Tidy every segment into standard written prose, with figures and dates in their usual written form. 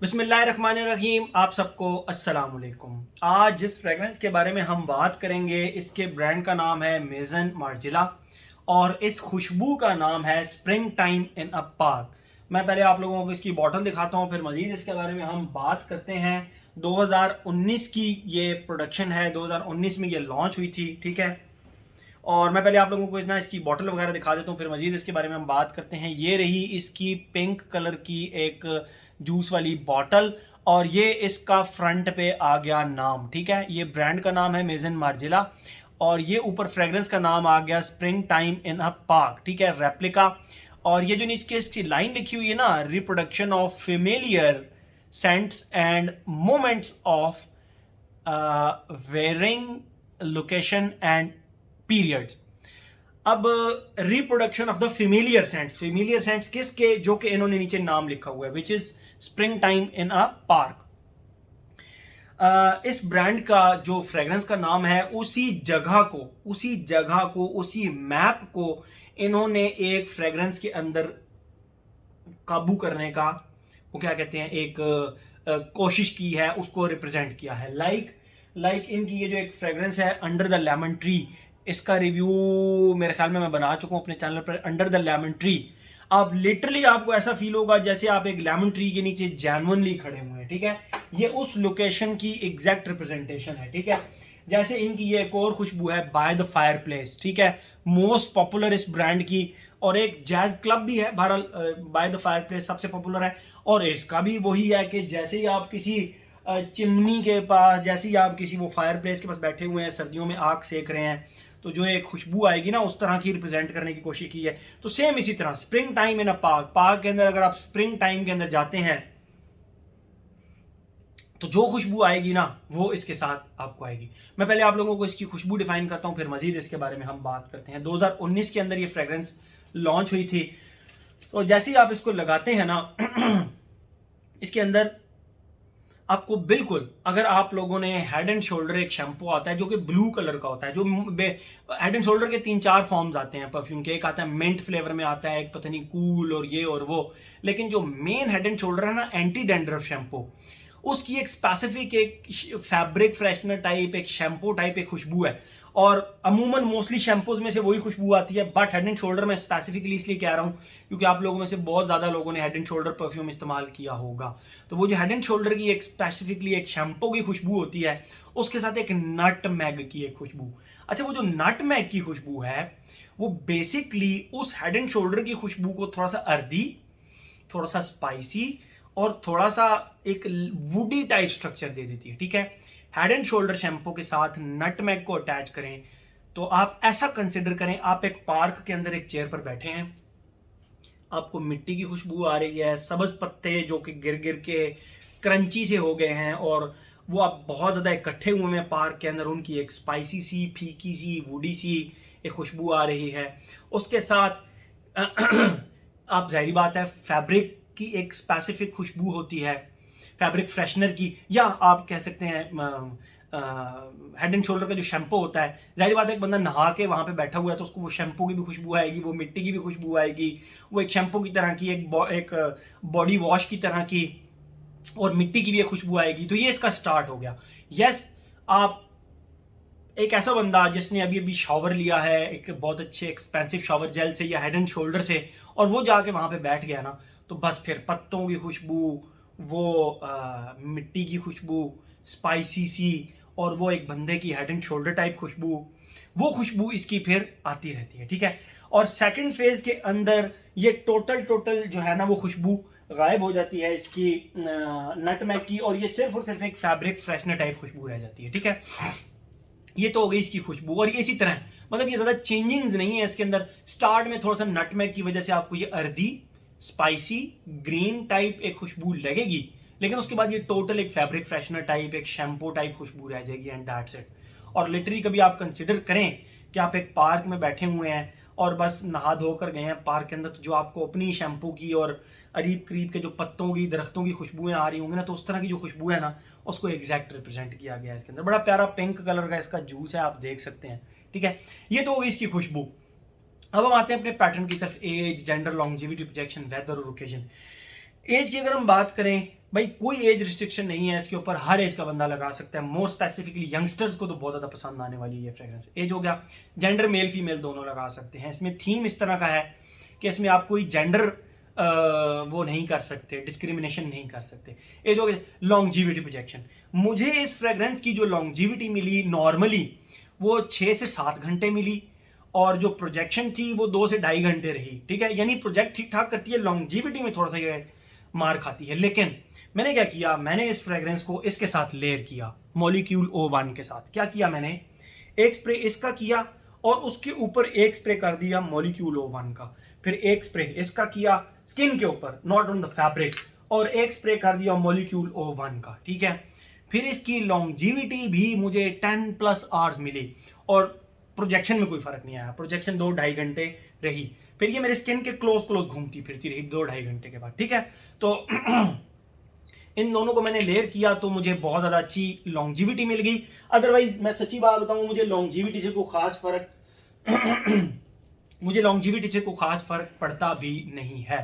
बिस्मिल्लाहिर्रहमानिर्रहीम। आप सबको अस्सलाम वालेकुम। आज जिस फ्रेगरेंस के बारे में हम बात करेंगे इसके ब्रांड का नाम है मेजन मार्जिला और इस खुशबू का नाम है spring time in a park. मैं पहले आप लोगों को इसकी बॉटल दिखाता हूँ, फिर मजीद इसके बारे में हम बात करते हैं। 2019 की ये प्रोडक्शन है, 2019 में ये लॉन्च हुई थी, ठीक है। और मैं पहले आप लोगों को ना इसकी बॉटल वगैरह दिखा देता हूँ, फिर मजीद इसके बारे में हम बात करते हैं। ये रही इसकी पिंक कलर की एक जूस वाली बॉटल और ये इसका फ्रंट पे आ गया नाम, ठीक है। ये ब्रांड का नाम है मेजन मार्जिला और ये ऊपर फ्रेग्रेंस का नाम आ गया spring time in a park, ठीक है, रेप्लिका। और ये जो नीचे इसकी लाइन लिखी हुई है ना, reproduction of familiar scents and moments of wearing location and periods. अब reproduction of the familiar scents किसके, जो कि इन्होंने नीचे नाम लिखा हुआ है, which is spring time in a park. इस ब्रांड का जो फ्रेग्रेंस का नाम है, उसी मैप को इन्होंने एक फ्रेग्रेंस के अंदर काबू करने का, वो क्या कहते हैं, एक कोशिश की है, उसको रिप्रेजेंट किया है। लाइक इनकी ये जो एक फ्रेग्रेंस है अंडर द लेमन ट्री, इसका रिव्यू मेरे ख्याल में मैं बना चुका हूँ अपने चैनल पर। अंडर द लेमन ट्री, आप लिटरली आपको ऐसा फील होगा जैसे आप एक लेमन ट्री के नीचे जेन्युइनली खड़े हुए हैं, ठीक है। ये उस लोकेशन की एग्जैक्ट रिप्रेजेंटेशन है, ठीक है। जैसे इनकी ये एक और खुशबू है बाय द फायर प्लेस, ठीक है, मोस्ट पॉपुलर इस ब्रांड की। और एक जैज क्लब भी है, बहरहाल बाय द फायर प्लेस सबसे पॉपुलर है। और इसका भी वही है कि जैसे ही आप किसी चिमनी के पास, जैसे ही आप किसी वो फायर प्लेस के पास बैठे हुए हैं, सर्दियों में आग सेक रहे हैं, तो जो एक खुशबू आएगी ना, उस तरह की रिप्रेजेंट करने की कोशिश की है। तो सेम इसी तरह spring time in a park के अंदर अगर आप स्प्रिंग टाइम के अंदर जाते हैं तो जो खुशबू आएगी ना, वो इसके साथ आपको आएगी। मैं पहले आप लोगों को इसकी खुशबू डिफाइन करता हूँ, फिर मजीद इसके बारे में हम बात करते हैं। 2019 के अंदर ये फ्रेग्रेंस लॉन्च हुई थी। तो जैसे ही आप इसको लगाते हैं ना इसके अंदर आपको बिल्कुल, अगर आप लोगों ने हेड एंड शोल्डर एक शैम्पू आता है जो कि ब्लू कलर का होता है, जो हेड एंड शोल्डर के 3-4 फॉर्म्स आते हैं परफ्यूम के। एक आता है मिंट फ्लेवर में आता है, एक पता नहीं कूल और ये और वो। लेकिन जो मेन हेड एंड शोल्डर है ना, एंटी डैंड्रफ शैम्पू, उसकी एक स्पेसिफिक एक फैब्रिक फ्रेशनर टाइप, एक शैम्पू टाइप एक खुशबू है। और अमूमन मोस्टली शैम्पूज में से वही खुशबू आती है, बट हेड एंड शोल्डर में स्पेसिफिकली इसलिए कह रहा हूँ क्योंकि आप लोगों में से बहुत ज़्यादा लोगों ने हेड एंड शोल्डर परफ्यूम इस्तेमाल किया होगा। तो वो जो हेड एंड शोल्डर की एक स्पेसिफिकली एक शैम्पू की खुशबू होती है, उसके साथ एक नट मैग की एक खुशबू। अच्छा, वो जो नट मैग की खुशबू है, वो बेसिकली उस हेड एंड शोल्डर की खुशबू को थोड़ा सा अर्दी, थोड़ा सा स्पाइसी और थोड़ा सा एक वुडी टाइप स्ट्रक्चर दे देती है, ठीक है। हेड एंड शोल्डर शैम्पू के साथ नटमैग को अटैच करें तो आप ऐसा कंसिडर करें, आप एक पार्क के अंदर एक चेयर पर बैठे हैं, आपको मिट्टी की खुशबू आ रही है, सब्ज पत्ते जो कि गिर गिर के क्रंची से हो गए हैं और वो आप बहुत ज़्यादा इकट्ठे हुए हैं पार्क के अंदर, उनकी एक स्पाइसी सी, फीकी सी, वुडी सी एक खुशबू आ रही है। उसके साथ आप, जाहिर बात है, फैब्रिक की एक स्पेसिफिक खुशबू होती है, फैब्रिक फ्रेशनर की, या आप कह सकते हैं हेड एंड शोल्डर का जो शैम्पू होता है। जाहिर बात है, एक बंदा नहा के वहाँ पे बैठा हुआ है तो उसको वो शैम्पू की भी खुशबू आएगी, वो मिट्टी की भी खुशबू आएगी, वो एक शैम्पू की तरह की, एक बॉडी वॉश की तरह की और मिट्टी की भी एक खुशबू आएगी। तो ये इसका स्टार्ट हो गया। यस, आप एक ऐसा बंदा जिसने अभी अभी शावर लिया है एक बहुत अच्छे एक्सपेंसिव शावर जेल से या हेड एंड शोल्डर से, और वो जाके वहाँ पे बैठ गया ना, तो बस फिर पत्तों की खुशबू, वो मिट्टी की खुशबू, स्पाइसी सी, और वो एक बंदे की हेड एंड शोल्डर टाइप खुशबू, वो खुशबू इसकी फिर आती रहती है, ठीक है। और सेकंड फेज के अंदर ये टोटल जो है ना, वो खुशबू गायब हो जाती है इसकी नटमैग की, और ये सिर्फ और सिर्फ एक फैब्रिक फ्रेशनर टाइप खुशबू रह जाती है, ठीक है। ये तो हो गई इसकी खुशबू। और ये इसी तरह, मतलब ये ज़्यादा चेंजिंग्स नहीं है इसके अंदर। स्टार्ट में थोड़ा सा नटमेग की वजह से आपको ये अर्दी, स्पाइसी, ग्रीन टाइप एक खुशबू लगेगी, लेकिन उसके बाद ये टोटल एक फैब्रिक फ्रेशनर टाइप, एक शैम्पू टाइप खुशबू रह जाएगी, एंड दैट्स इट। और लिटरली कभी आप कंसिडर करें कि आप एक पार्क में बैठे हुए हैं और बस नहा धोकर गए हैं पार्क के अंदर, तो जो आपको अपनी शैम्पू की और अरीब करीब के जो पत्तों की, दरख्तों की खुशबुएं आ रही होंगी ना, तो उस तरह की जो खुशबू है ना, उसको एग्जैक्ट रिप्रेजेंट किया गया है इसके अंदर। बड़ा प्यारा पिंक कलर का इसका जूस है, आप देख सकते हैं, ठीक है। ये तो होगी इसकी खुशबू। अब हम आते हैं अपने पैटर्न की तरफ। Age, gender, longevity, projection, weather और ओकेजन। एज की अगर हम बात करें भाई कोई एज रिस्ट्रिक्शन नहीं है इसके ऊपर, हर एज का बंदा लगा सकता है। मोर स्पेसिफिकली यंगस्टर्स को तो बहुत ज़्यादा पसंद आने वाली है ये फ्रेग्रेंस। एज हो गया, जेंडर मेल फीमेल दोनों लगा सकते हैं। इसमें थीम इस तरह का है कि इसमें आप कोई जेंडर वो नहीं कर सकते, डिस्क्रिमिनेशन नहीं कर सकते। एज हो गया, लॉन्गजिविटी प्रोजेक्शन। मुझे इस फ्रेग्रेंस की जो लॉन्गजिविटी मिली नॉर्मली वो 6 से 7 घंटे मिली, और जो प्रोजेक्शन थी वो 2 से 2.5 घंटे रही। ठीक है, यानी प्रोजेक्ट ठीक ठाक करती है, लॉन्गजिविटी में थोड़ा सा ये मार खाती है। लेकिन मैंने क्या किया, मैंने इस फ्रेग्रेंस को इसके साथ लेयर किया, मॉलिक्यूल O1 के साथ। क्या किया मैंने, एक स्प्रे इसका किया और उसके ऊपर एक स्प्रे कर दिया मॉलिक्यूल O1 का, फिर एक स्प्रे इसका किया स्किन के ऊपर, नॉट ऑन द फैब्रिक, और एक स्प्रे कर दिया मॉलिक्यूल O1 का। ठीक है, फिर इसकी लॉन्गजिविटी भी मुझे 10+ आवर्स मिली और प्रोजेक्शन में कोई फर्क नहीं आया, प्रोजेक्शन 2-2.5 घंटे रही। फिर ये मेरे स्किन के क्लोज घूमती फिरती रही 2-2.5 घंटे के बाद। ठीक है, तो इन दोनों को मैंने लेयर किया तो मुझे बहुत ज़्यादा अच्छी लॉन्गजिविटी मिल गई। अदरवाइज मैं सच्ची बात बताऊं, मुझे लॉन्गजिविटी से कोई ख़ास फ़र्क मुझे लॉन्गजिविटी से कोई ख़ास फ़र्क पड़ता भी नहीं है।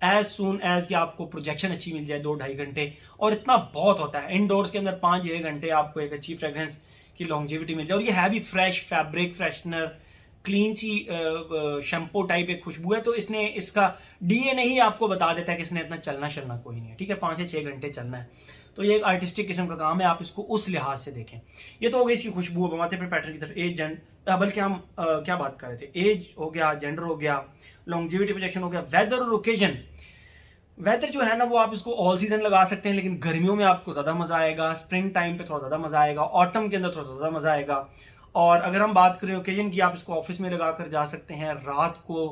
एज सुन एज कि आपको प्रोजेक्शन अच्छी मिल जाए 2-2.5 घंटे, और इतना बहुत होता है। इनडोर्स के अंदर 5-6 घंटे आपको एक अच्छी फ्रेग्रेंस की लॉन्गजिविटी मिल जाए, और ये है भी फ्रेश फैब्रिक फ्रेशनर, क्लीन सी शैम्पू टाइप एक खुशबू है। तो इसने इसका डीएनए ही आपको बता देता है कि इसने इतना चलना कोई नहीं है। ठीक है, 5 से 6 घंटे चलना है, तो ये एक आर्टिस्टिक किस्म का काम है, आप इसको उस लिहाज से देखें। ये तो हो गई इसकी खुशबू। अब आते हैं पैटर्न की तरफ। एज बल्कि हम क्या बात कर रहे थे, एज हो गया, जेंडर हो गया, लॉन्गजिविटी प्रोजेक्शन हो गया, वेदर और ओकेजन। वेदर जो है ना वो आप इसको ऑल सीजन लगा सकते हैं, लेकिन गर्मियों में आपको ज़्यादा मज़ा आएगा, स्प्रिंग टाइम पे थोड़ा ज़्यादा मज़ा आएगा, ऑटम के अंदर थोड़ा ज़्यादा मज़ा आएगा। और अगर हम बात करें ओकेजन की, आप इसको ऑफिस में लगा कर जा सकते हैं, रात को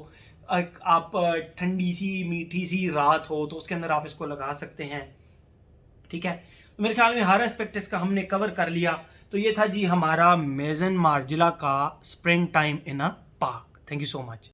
आप ठंडी सी मीठी सी रात हो तो उसके अंदर आप इसको लगा सकते हैं। ठीक है, तो मेरे ख्याल में हर एस्पेक्ट इसका हमने कवर कर लिया। तो ये था जी हमारा मेजन मार्जिला का spring time in a park. Thank you so much.